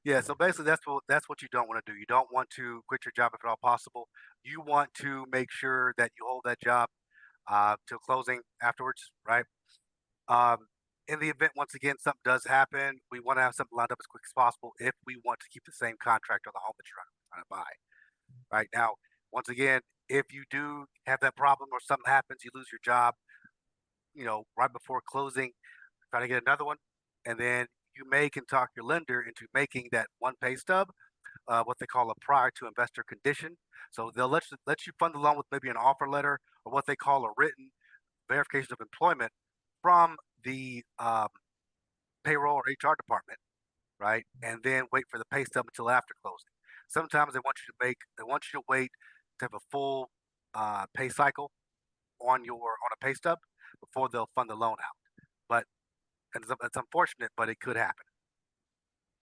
Yeah, so basically that's what you don't want to do. You don't want to quit your job if at all possible. You want to make sure that you hold that job till closing afterwards, right? Um, in the event, once again, something does happen, we want to have something lined up as quick as possible if we want to keep the same contract on the home that you're trying to buy. Right now, once again, if you do have that problem or something happens, you lose your job, right before closing, try to get another one, and then you can talk your lender into making that one pay stub what they call a prior to investor condition. So they'll let you fund the loan with maybe an offer letter or what they call a written verification of employment from the payroll or HR department, right? And then wait for the pay stub until after closing. Sometimes they want you to wait to have a full pay cycle on a pay stub before they'll fund the loan out. But it's unfortunate, but it could happen.